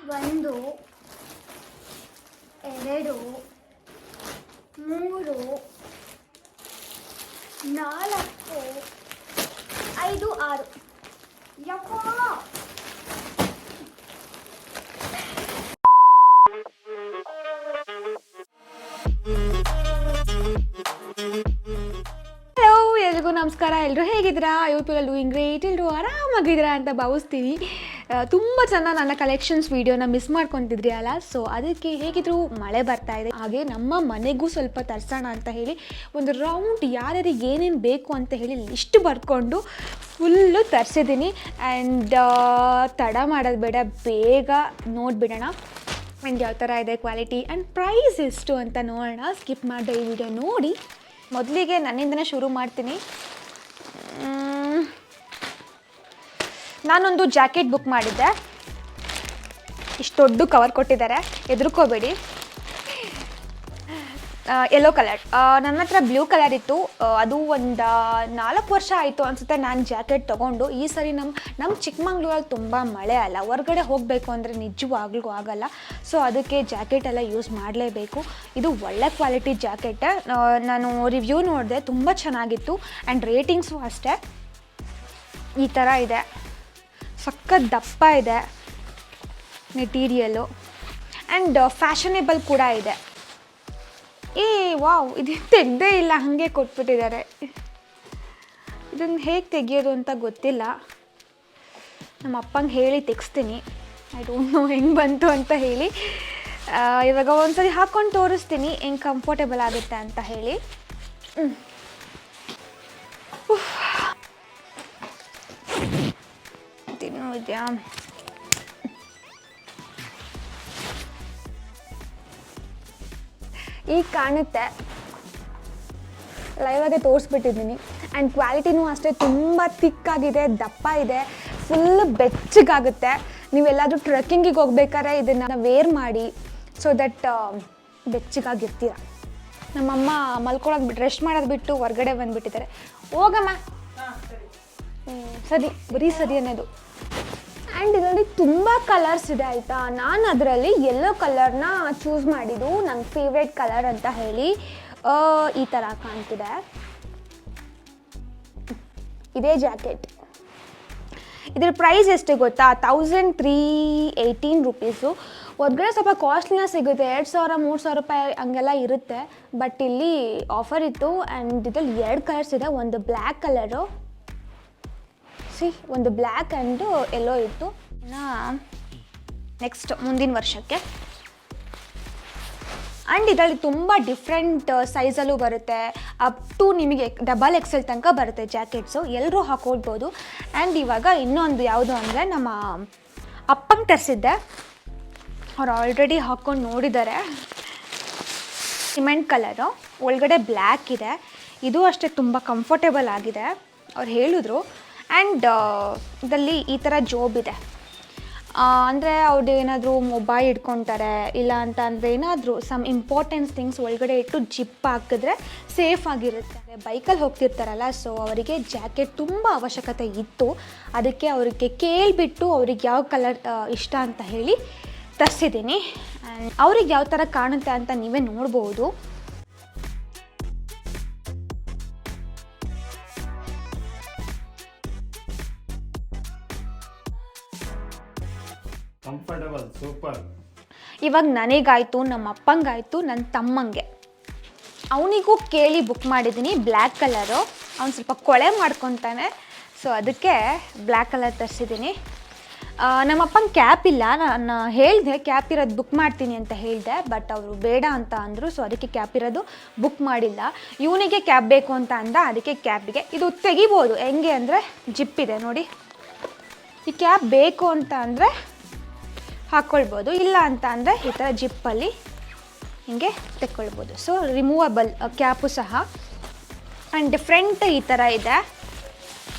1 2 3 4 5 6 ಯಪ್ಪ ಎಲ್ರಿಗೂ ನಮಸ್ಕಾರ. ಎಲ್ಲರೂ ಹೇಗಿದ್ದೀರಾ? ಯೂಟ್ಯೂಬಲ್ಲಿ ಡೂಯಿಂಗ್ ಗ್ರೇಟ್, ಎಲ್ಲರೂ ಆರಾಮಾಗಿದ್ದೀರಾ ಅಂತ ಭಾವಿಸ್ತೀನಿ. ತುಂಬ ಚೆನ್ನಾಗಿ ನನ್ನ ಕಲೆಕ್ಷನ್ಸ್ ವೀಡಿಯೋನ ಮಿಸ್ ಮಾಡ್ಕೊತಿದ್ರಿ ಅಲ್ಲ, ಸೊ ಅದಕ್ಕೆ ಹೇಗಿದ್ರು ಮಳೆ ಬರ್ತಾ ಇದೆ. ಹಾಗೆ ನಮ್ಮ ಮನೆಗೂ ಸ್ವಲ್ಪ ತರಿಸೋಣ ಅಂತ ಹೇಳಿ ಒಂದು ರೌಂಡ್ ಯಾರ್ಯಾರಿಗೆ ಏನೇನು ಬೇಕು ಅಂತ ಹೇಳಿ ಲಿಸ್ಟ್ ಬರ್ಕೊಂಡು ಫುಲ್ಲು ತರಿಸಿದ್ದೀನಿ. ಆ್ಯಂಡ್ ತಡ ಮಾಡೋದು ಬೇಡ, ಬೇಗ ನೋಡಿಬಿಡೋಣ ಆ್ಯಂಡ್ ಯಾವ ಥರ ಇದೆ ಕ್ವಾಲಿಟಿ ಆ್ಯಂಡ್ ಪ್ರೈಸ್ ಎಷ್ಟು ಅಂತ ನೋಡೋಣ. ಸ್ಕಿಪ್ ಮಾಡಿದೆ ಈ ವಿಡಿಯೋ ನೋಡಿ. ಮೊದಲಿಗೆ ನನ್ನಿಂದನೇ ಶುರು ಮಾಡ್ತೀನಿ. ನಾನೊಂದು ಜಾಕೆಟ್ ಬುಕ್ ಮಾಡಿದ್ದೆ. ಇಷ್ಟು ದೊಡ್ಡ ಕವರ್ ಕೊಟ್ಟಿದ್ದಾರೆ, ಹೆದರ್ಕೋಬೇಡಿ. Yellow colour. ನನ್ನ ಹತ್ರ ಬ್ಲೂ ಕಲರ್ ಇತ್ತು. ಅದು ಒಂದು 4 ವರ್ಷ ಆಯಿತು ಅನಿಸುತ್ತೆ ನಾನು ಜಾಕೆಟ್ ತೊಗೊಂಡು. ಈ ಸರಿ ನಮ್ಮ ಚಿಕ್ಕಮಂಗ್ಳೂರಲ್ಲಿ ತುಂಬ ಮಳೆ ಅಲ್ಲ, ಹೊರಗಡೆ ಹೋಗಬೇಕು ಅಂದರೆ ನಿಜವಾಗ್ಲೂ ಆಗಲ್ಲ. ಸೊ ಅದಕ್ಕೆ ಜಾಕೆಟೆಲ್ಲ ಯೂಸ್ ಮಾಡಲೇಬೇಕು. ಇದು ಒಳ್ಳೆ ಕ್ವಾಲಿಟಿ ಜಾಕೆಟ್. ನಾನು ರಿವ್ಯೂ ನೋಡಿದೆ, ತುಂಬ ಚೆನ್ನಾಗಿತ್ತು. ಆ್ಯಂಡ್ ರೇಟಿಂಗ್ಸು ಅಷ್ಟೇ. ಈ ಥರ ಇದೆ, ಸಖತ್ ದಪ್ಪ ಇದೆ ಮೆಟೀರಿಯಲು ಆ್ಯಂಡ್ ಫ್ಯಾಷನೇಬಲ್ ಕೂಡ ಇದೆ. ವಾವ್, ಇದು ತೆಗ್ದೇ ಇಲ್ಲ, ಹಾಗೆ ಕೊಟ್ಬಿಟ್ಟಿದ್ದಾರೆ. ಇದನ್ನು ಹೇಗೆ ತೆಗಿಯೋದು ಅಂತ ಗೊತ್ತಿಲ್ಲ. ನಮ್ಮ ಅಪ್ಪಂಗೆ ಹೇಳಿ ತೆಗಿಸ್ತೀನಿ. ಐ ಡೋಂಟ್ ನೋ ಹೆಂಗೆ ಬಂತು ಅಂತ ಹೇಳಿ. ಇವಾಗ ಒಂದ್ಸರಿ ಹಾಕ್ಕೊಂಡು ತೋರಿಸ್ತೀನಿ ಹೆಂಗೆ ಕಂಫರ್ಟೇಬಲ್ ಆಗುತ್ತೆ ಅಂತ ಹೇಳಿ. ಇನ್ನೂ ಇದೆಯಾ? ಈಗ ಕಾಣುತ್ತೆ, ಲೈವಾಗೆ ತೋರಿಸ್ಬಿಟ್ಟಿದ್ದೀನಿ. ಆ್ಯಂಡ್ ಕ್ವಾಲಿಟಿನೂ ಅಷ್ಟೇ, ತುಂಬ ತಿಕ್ಕಾಗಿದೆ, ದಪ್ಪ ಇದೆ, ಫುಲ್ ಬೆಚ್ಚಗಾಗುತ್ತೆ. ನೀವೆಲ್ಲಾದರೂ ಟ್ರೆಕ್ಕಿಂಗಿಗೆ ಹೋಗ್ಬೇಕಾದ್ರೆ ಇದನ್ನು ವೇರ್ ಮಾಡಿ, ಸೊ ದಟ್ ಬೆಚ್ಚಗಾಗಿರ್ತೀರ. ನಮ್ಮಮ್ಮ ಮಲ್ಕೊಳೋದು ಬಿಟ್ಟು, ರೆಸ್ಟ್ ಮಾಡೋದು ಬಿಟ್ಟು ಹೊರಗಡೆ ಬಂದುಬಿಟ್ಟಿದ್ದಾರೆ. ಹೋಗಮ್ಮ, ಸರಿ, ಬರೀ ಸರಿ ಅನ್ನೋದು. ಆ್ಯಂಡ್ ಇದರಲ್ಲಿ ತುಂಬ ಕಲರ್ಸ್ ಇದೆ ಆಯಿತಾ. ನಾನು ಅದರಲ್ಲಿ ಯೆಲ್ಲೋ ಕಲರ್ನ ಚೂಸ್ ಮಾಡಿದ್ದು, ನನ್ನ ಫೇವ್ರೇಟ್ ಕಲರ್ ಅಂತ ಹೇಳಿ. ಈ ಥರ ಕಾಣ್ತಿದೆ. ಇದೇ ಜಾಕೆಟ್. ಇದ್ರ ಪ್ರೈಸ್ ಎಷ್ಟು ಗೊತ್ತಾ? 1318 ರುಪೀಸು. ಹೊರಗಡೆ ಸ್ವಲ್ಪ ಕಾಸ್ಟ್ಲಿನ ಸಿಗುತ್ತೆ, 2000-3000 ರೂಪಾಯಿ ಹಂಗೆಲ್ಲ ಇರುತ್ತೆ. ಬಟ್ ಇಲ್ಲಿ ಆಫರ್ ಇತ್ತು. ಆ್ಯಂಡ್ ಇದರಲ್ಲಿ 2 ಕಲರ್ಸ್ ಇದೆ. ಒಂದು ಬ್ಲ್ಯಾಕ್ ಕಲರು, ಒಂದು ಬ್ಲ್ಯಾಕ್ ಆ್ಯಂಡ್ ಯೆಲ್ಲೋ ಇತ್ತು. ನೆಕ್ಸ್ಟ್ ಮುಂದಿನ ವರ್ಷಕ್ಕೆ. ಆ್ಯಂಡ್ ಇದರಲ್ಲಿ ತುಂಬ ಡಿಫ್ರೆಂಟ್ ಸೈಜಲ್ಲೂ ಬರುತ್ತೆ. ಅಪ್ ಟು ನಿಮಗೆ XXL ತನಕ ಬರುತ್ತೆ ಜಾಕೆಟ್ಸು, ಎಲ್ಲರೂ ಹಾಕೊಳ್ಬೋದು. ಆ್ಯಂಡ್ ಇವಾಗ ಇನ್ನೊಂದು ಯಾವುದು ಅಂದರೆ, ನಮ್ಮ ಅಪ್ಪಂಗೆ ತರಿಸಿದ್ದೆ. ಅವ್ರು ಆಲ್ರೆಡಿ ಹಾಕ್ಕೊಂಡು ನೋಡಿದ್ದಾರೆ. ಸಿಮೆಂಟ್ ಕಲರು, ಒಳಗಡೆ ಬ್ಲ್ಯಾಕ್ ಇದೆ. ಇದು ಅಷ್ಟೇ ತುಂಬ ಕಂಫರ್ಟೇಬಲ್ ಆಗಿದೆ, ಅವ್ರು ಹೇಳಿದ್ರು. ಆ್ಯಂಡ್ ಇದರಲ್ಲಿ ಈ ಥರ ಜೋಬ್ ಇದೆ. ಅಂದರೆ ಅವ್ರು ಏನಾದರೂ ಮೊಬೈಲ್ ಇಟ್ಕೊತಾರೆ, ಇಲ್ಲ ಅಂತ ಅಂದರೆ ಏನಾದರೂ ಸಮ್ ಇಂಪಾರ್ಟೆಂಟ್ ಥಿಂಗ್ಸ್ ಒಳಗಡೆ ಇಟ್ಟು ಜಿಪ್ ಹಾಕಿದ್ರೆ ಸೇಫ್ ಆಗಿರುತ್ತೆ. ಬೈಕಲ್ಲಿ ಹೋಗ್ತಿರ್ತಾರಲ್ಲ, ಸೊ ಅವರಿಗೆ ಜಾಕೆಟ್ ತುಂಬ ಅವಶ್ಯಕತೆ ಇತ್ತು. ಅದಕ್ಕೆ ಅವರಿಗೆ ಕೇಳಿಬಿಟ್ಟು ಅವ್ರಿಗೆ ಯಾವ ಕಲರ್ ಇಷ್ಟ ಅಂತ ಹೇಳಿ ತರಿಸಿದ್ದೀನಿ. ಆ್ಯಂಡ್ ಅವ್ರಿಗೆ ಯಾವ ಥರ ಕಾಣುತ್ತೆ ಅಂತ ನೀವೇ ನೋಡ್ಬೋದು. Comfortable, super. ಇವಾಗ ನನಗಾಯಿತು, ನಮ್ಮ ಅಪ್ಪಂಗಾಯಿತು, ನನ್ನ ತಮ್ಮಂಗೆ, ಅವನಿಗೂ ಕೇಳಿ ಬುಕ್ ಮಾಡಿದ್ದೀನಿ. Black colour. ಅವ್ನು ಸ್ವಲ್ಪ ಕೊಳೆ ಮಾಡ್ಕೊತಾನೆ, ಸೊ ಅದಕ್ಕೆ ಬ್ಲ್ಯಾಕ್ ಕಲರ್ ತರಿಸಿದ್ದೀನಿ. ನಮ್ಮ ಅಪ್ಪಂಗೆ ಕ್ಯಾಪ್ ಇಲ್ಲ. ನಾನು ಹೇಳಿದೆ ಕ್ಯಾಪ್ ಇರೋದು ಬುಕ್ ಮಾಡ್ತೀನಿ ಅಂತ ಹೇಳಿದೆ, ಬಟ್ ಅವರು ಬೇಡ ಅಂತ ಅಂದರು. ಸೊ ಅದಕ್ಕೆ ಕ್ಯಾಪ್ ಇರೋದು ಬುಕ್ ಮಾಡಿಲ್ಲ. ಇವನಿಗೆ ಕ್ಯಾಪ್ ಬೇಕು ಅಂತ ಅಂದ, ಅದಕ್ಕೆ ಕ್ಯಾಪಿಗೆ ಇದು ತೆಗಿಬೋದು. ಹೆಂಗೆ ಅಂದರೆ ಜಿಪ್ ಇದೆ ನೋಡಿ. ಈ ಕ್ಯಾಪ್ ಬೇಕು ಅಂತ ಅಂದರೆ ಹಾಕ್ಕೊಳ್ಬೋದು, ಇಲ್ಲ ಅಂತ ಅಂದರೆ ಈ ಥರ ಜಿಪ್ಪಲ್ಲಿ ಹಿಂಗೆ ತೆಕ್ಕೊಳ್ಬೋದು. ಸೊ ರಿಮೂವಬಲ್ ಕ್ಯಾಪು ಸಹ. ಆ್ಯಂಡ್ ಡಿಫ್ರೆಂಟ್ ಈ ಥರ ಇದೆ.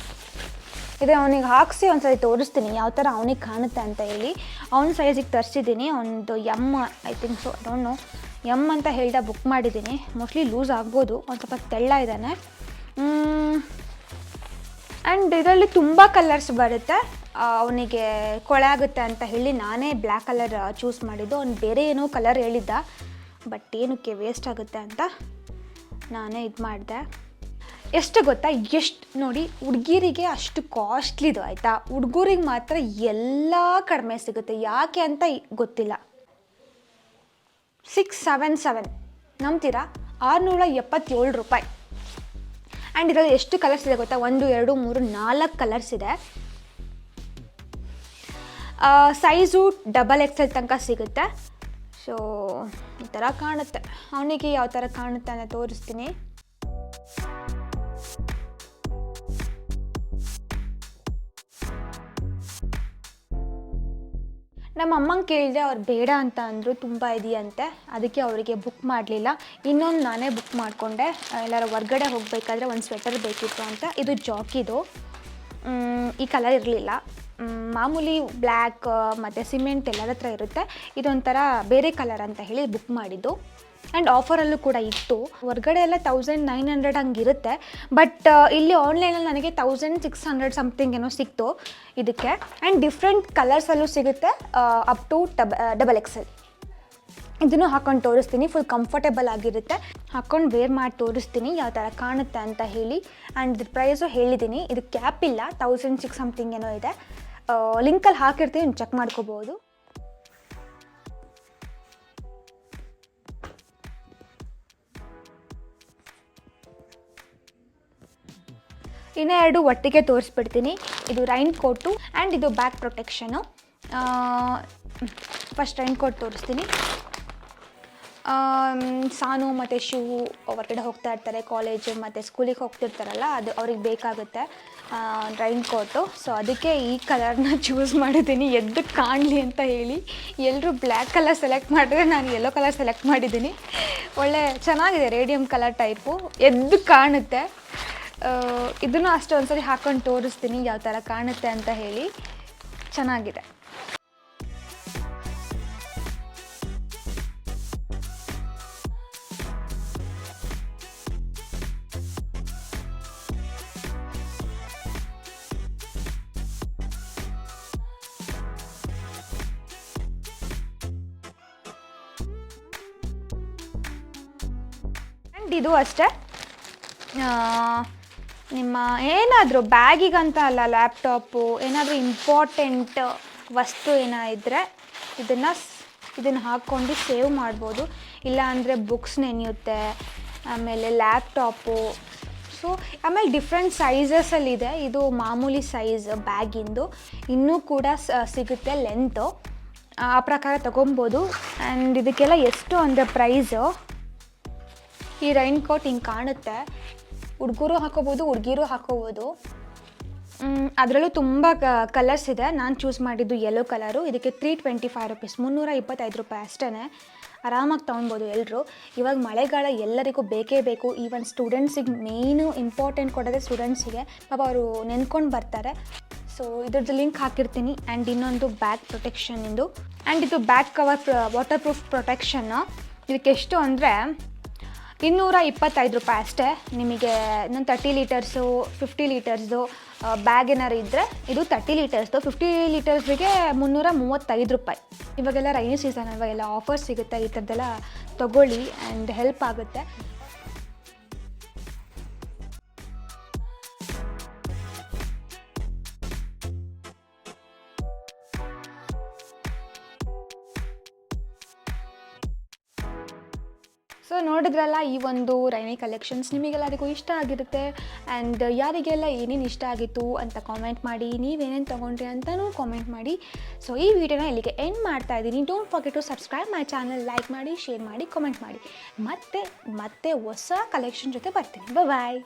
ಇದು ಅವನಿಗೆ ಹಾಕಿಸಿ ಒಂದ್ಸರಿ ತೋರಿಸ್ತೀನಿ ಯಾವ ಥರ ಅವನಿಗೆ ಕಾಣುತ್ತೆ ಅಂತ ಹೇಳಿ. ಅವನ ಸೈಜಿಗೆ ತರಿಸಿದ್ದೀನಿ. ಒಂದು I think so, don't know, ಅಂತ ಹೇಳ್ದೆ ಬುಕ್ ಮಾಡಿದ್ದೀನಿ. ಮೋಸ್ಟ್ಲಿ ಲೂಸ್ ಆಗ್ಬೋದು, ಒಂದು ಸ್ವಲ್ಪ ತೆಳ್ಳ ಇದ್ದಾನೆ. ಆ್ಯಂಡ್ ಇದರಲ್ಲಿ ತುಂಬ ಕಲರ್ಸ್ ಬರುತ್ತೆ. ಅವನಿಗೆ ಕೊಳೆ ಆಗುತ್ತೆ ಅಂತ ಹೇಳಿ ನಾನೇ ಬ್ಲ್ಯಾಕ್ ಕಲರ್ ಚೂಸ್ ಮಾಡಿದ್ದು. ಅವ್ನು ಬೇರೆ ಏನೋ ಕಲರ್ ಹೇಳಿದ್ದ, ಬಟ್ ಏನಕ್ಕೆ ವೇಸ್ಟ್ ಆಗುತ್ತೆ ಅಂತ ನಾನೇ ಇದು ಮಾಡಿದೆ. ಎಷ್ಟು ಗೊತ್ತಾ, ಎಷ್ಟು ನೋಡಿ, ಹುಡುಗಿರಿಗೆ ಅಷ್ಟು ಕಾಸ್ಟ್ಲಿದು ಆಯಿತಾ, ಹುಡುಗರಿಗೆ ಮಾತ್ರ ಎಲ್ಲ ಕಡಿಮೆ ಸಿಗುತ್ತೆ. ಯಾಕೆ ಅಂತ ಗೊತ್ತಿಲ್ಲ. 677 ನಂಬ್ತೀರಾ, 677 ರೂಪಾಯಿ. ಆ್ಯಂಡ್ ಇದರಲ್ಲಿ ಎಷ್ಟು ಕಲರ್ಸ್ ಇದೆ ಗೊತ್ತಾ, 1 2 3 4 ಕಲರ್ಸ್ ಇದೆ. ಸೈಜು XXL ತನಕ ಸಿಗುತ್ತೆ. ಸೊ ಈ ಥರ ಕಾಣುತ್ತೆ. ಅವನಿಗೆ ಯಾವ ಥರ ಕಾಣುತ್ತೆ ಅಂತ ತೋರಿಸ್ತೀನಿ. ನಮ್ಮ ಅಮ್ಮಂಗೆ ಕೇಳಿದೆ, ಅವ್ರು ಬೇಡ ಅಂತ ಅಂದರು, ತುಂಬ ಇದೆಯಂತೆ. ಅದಕ್ಕೆ ಅವರಿಗೆ ಬುಕ್ ಮಾಡಲಿಲ್ಲ. ಇನ್ನೊಂದು ನಾನೇ ಬುಕ್ ಮಾಡಿಕೊಂಡೆ. ಎಲ್ಲರೂ ಹೊರ್ಗಡೆ ಹೋಗಬೇಕಾದ್ರೆ ಒಂದು ಸ್ವೆಟರ್ ಬೇಕಿತ್ತು ಅಂತ. ಇದು ಜಾಕಿದು, ಈ ಕಲರ್ ಇರಲಿಲ್ಲ. ಮಾಮೂಲಿ ಬ್ಲ್ಯಾಕ್ ಮತ್ತು ಸಿಮೆಂಟ್ ಎಲ್ಲರ ಹತ್ರ ಇರುತ್ತೆ. ಇದೊಂಥರ ಬೇರೆ ಕಲರ್ ಅಂತ ಹೇಳಿ ಬುಕ್ ಮಾಡಿದ್ದು. ಆ್ಯಂಡ್ ಆಫರಲ್ಲೂ ಕೂಡ ಇತ್ತು. ಹೊರಗಡೆ ಎಲ್ಲ 1900 ಹಂಗಿರುತ್ತೆ, ಬಟ್ ಇಲ್ಲಿ ಆನ್ಲೈನಲ್ಲಿ ನನಗೆ 1600 ಸಮಥಿಂಗ್ ಏನೋ ಸಿಕ್ತು ಇದಕ್ಕೆ. ಆ್ಯಂಡ್ ಡಿಫ್ರೆಂಟ್ ಕಲರ್ಸಲ್ಲೂ ಸಿಗುತ್ತೆ, ಅಪ್ ಟು XXL. ಇದನ್ನು ಹಾಕ್ಕೊಂಡು ತೋರಿಸ್ತೀನಿ. ಫುಲ್ ಕಂಫರ್ಟೇಬಲ್ ಆಗಿರುತ್ತೆ. ಹಾಕ್ಕೊಂಡು ವೇರ್ ಮಾಡಿ ತೋರಿಸ್ತೀನಿ ಯಾವ ಥರ ಕಾಣುತ್ತೆ ಅಂತ ಹೇಳಿ. ಆ್ಯಂಡ್ ಇದ್ರ ಪ್ರೈಸು ಹೇಳಿದ್ದೀನಿ. ಇದು ಕ್ಯಾಪ್ ಇಲ್ಲ, 1600 ಸಮಥಿಂಗ್ ಏನೋ ಇದೆ. ಲಿಂಕಲ್ಲಿ ಹಾಕಿರ್ತೀನಿ, ಚೆಕ್ ಮಾಡ್ಕೋಬೋದು. ಇನ್ನೂ 2 ಒಟ್ಟಿಗೆ ತೋರಿಸ್ಬಿಡ್ತೀನಿ. ಇದು ರೈನ್ಕೋಟು ಆ್ಯಂಡ್ ಇದು ಬ್ಯಾಕ್ ಪ್ರೊಟೆಕ್ಷನು. ಫಸ್ಟ್ ರೈನ್ಕೋಟ್ ತೋರಿಸ್ತೀನಿ. ಸಾನು ಮತ್ತು ಶಿವು ಹೊರಗಡೆ ಹೋಗ್ತಾ ಇರ್ತಾರೆ, ಕಾಲೇಜು ಮತ್ತು ಸ್ಕೂಲಿಗೆ ಹೋಗ್ತಿರ್ತಾರಲ್ಲ, ಅದು ಅವ್ರಿಗೆ ಬೇಕಾಗುತ್ತೆ ರೈನ್ಕೋಟು. ಸೊ ಅದಕ್ಕೆ ಈ ಕಲರ್ನ ಚೂಸ್ ಮಾಡಿದ್ದೀನಿ, ಎದ್ದು ಕಾಣಲಿ ಅಂತ ಹೇಳಿ. ಎಲ್ಲರೂ ಬ್ಲ್ಯಾಕ್ ಕಲರ್ ಸೆಲೆಕ್ಟ್ ಮಾಡಿದ್ರೆ ನಾನು ಯೆಲ್ಲೋ ಕಲರ್ ಸೆಲೆಕ್ಟ್ ಮಾಡಿದ್ದೀನಿ. ಒಳ್ಳೆ ಚೆನ್ನಾಗಿದೆ, ರೇಡಿಯಮ್ ಕಲರ್ ಟೈಪು, ಎದ್ದು ಕಾಣುತ್ತೆ. ಇದನ್ನು ಅಷ್ಟೇ ಒಂದ್ಸರಿ ಹಾಕ್ಕೊಂಡು ತೋರಿಸ್ತೀನಿ ಯಾವ ಥರ ಕಾಣುತ್ತೆ ಅಂತ ಹೇಳಿ. ಚೆನ್ನಾಗಿದೆ. ಆ್ಯಂಡ್ ಇದು ಅಷ್ಟೇ, ನಿಮ್ಮ ಏನಾದರೂ ಬ್ಯಾಗಿಗಂತ ಅಲ್ಲ, ಲ್ಯಾಪ್ಟಾಪು ಏನಾದರೂ ಇಂಪಾರ್ಟೆಂಟ್ ವಸ್ತು ಏನಾಯಿದ್ರೆ ಇದನ್ನು ಹಾಕ್ಕೊಂಡು ಸೇವ್ ಮಾಡ್ಬೋದು. ಇಲ್ಲಾಂದರೆ ಬುಕ್ಸ್ ನೆನೆಯುತ್ತೆ, ಆಮೇಲೆ ಲ್ಯಾಪ್ಟಾಪು. ಸೊ ಆಮೇಲೆ ಡಿಫ್ರೆಂಟ್ ಸೈಜಸಲ್ಲಿದೆ. ಇದು ಮಾಮೂಲಿ ಸೈಜ್ ಬ್ಯಾಗಿಂದು, ಇನ್ನೂ ಕೂಡ ಸಿಗುತ್ತೆ ಲೆಂತು. ಆ ಪ್ರಕಾರ ತೊಗೊಬೋದು. ಆ್ಯಂಡ್ ಇದಕ್ಕೆಲ್ಲ ಎಷ್ಟು ಅಂದರೆ ಪ್ರೈಸು, ಈ ರೈನ್ಕೋಟ್ ಹಿಂಗೆ ಕಾಣುತ್ತೆ. ಹುಡುಗರು ಹಾಕೋಬೋದು, ಹುಡುಗಿರು ಹಾಕೋಬೋದು. ಅದರಲ್ಲೂ ತುಂಬ ಕಲರ್ಸ್ ಇದೆ. ನಾನು ಚೂಸ್ ಮಾಡಿದ್ದು ಯೆಲ್ಲೋ ಕಲರು. ಇದಕ್ಕೆ 325 ರೂಪೀಸ್, 325 ರೂಪಾಯಿ ಅಷ್ಟೇ. ಆರಾಮಾಗಿ ತೊಗೊಬೋದು ಎಲ್ಲರೂ. ಇವಾಗ ಮಳೆಗಾಲ ಎಲ್ಲರಿಗೂ ಬೇಕೇ ಬೇಕು. ಈವನ್ ಸ್ಟೂಡೆಂಟ್ಸಿಗೆ ಮೇಯ್ನು ಇಂಪಾರ್ಟೆಂಟ್ ಕೊಡೋದೇ ಸ್ಟೂಡೆಂಟ್ಸಿಗೆ. ಪಾಪ ಅವರು ನೆನ್ಕೊಂಡು ಬರ್ತಾರೆ. ಸೊ ಇದ್ರದ್ದು ಲಿಂಕ್ ಹಾಕಿರ್ತೀನಿ. ಆ್ಯಂಡ್ ಇನ್ನೊಂದು ಬ್ಯಾಕ್ ಪ್ರೊಟೆಕ್ಷನಿಂದು. ಆ್ಯಂಡ್ ಇದು ಬ್ಯಾಕ್ ಕವರ್ ವಾಟರ್ ಪ್ರೂಫ್ ಪ್ರೊಟೆಕ್ಷನ್ನು. ಇದಕ್ಕೆ ಎಷ್ಟು ಅಂದರೆ 225 ರೂಪಾಯಿ ಅಷ್ಟೇ. ನಿಮಗೆ ಇನ್ನೊಂದು 30 ಲೀಟರ್ಸು 50 ಲೀಟರ್ಸು ಬ್ಯಾಗ್ ಏನಾರು ಇದ್ದರೆ ಇದು 30 ಲೀಟರ್ಸ್ದು. 50 ಲೀಟರ್ಸ್ಗೆ 335 ರೂಪಾಯಿ. ಇವಾಗೆಲ್ಲ ರೈನಿ ಸೀಸನ್ ಅಲ್ವಾ, ಎಲ್ಲ ಆಫರ್ ಸಿಗುತ್ತೆ. ಈ ಥರದ್ದೆಲ್ಲ ತೊಗೊಳ್ಳಿ, ಆ್ಯಂಡ್ ಹೆಲ್ಪ್ ಆಗುತ್ತೆ. ಸೊ ನೋಡಿದ್ರಲ್ಲ, ಈ ಒಂದು ರೈನಿ ಕಲೆಕ್ಷನ್ಸ್ ನಿಮಗೆಲ್ಲರಿಗೂ ಇಷ್ಟ ಆಗಿರುತ್ತೆ. ಆ್ಯಂಡ್ ಯಾರಿಗೆಲ್ಲ ಏನೇನು ಇಷ್ಟ ಆಗಿತ್ತು ಅಂತ ಕಾಮೆಂಟ್ ಮಾಡಿ. ನೀವೇನೇನು ತೊಗೊಂಡ್ರಿ ಅಂತಲೂ ಕಾಮೆಂಟ್ ಮಾಡಿ. ಸೊ ಈ ವಿಡಿಯೋನ ಇಲ್ಲಿಗೆ ಎಂಡ್ ಮಾಡ್ತಾ ಇದ್ದೀನಿ. Don't forget to subscribe my channel, like ಮಾಡಿ, ಶೇರ್ ಮಾಡಿ, ಕಾಮೆಂಟ್ ಮಾಡಿ. ಮತ್ತೆ ಹೊಸ ಕಲೆಕ್ಷನ್ ಜೊತೆ ಬರ್ತೀನಿ. ಬಾಯ್.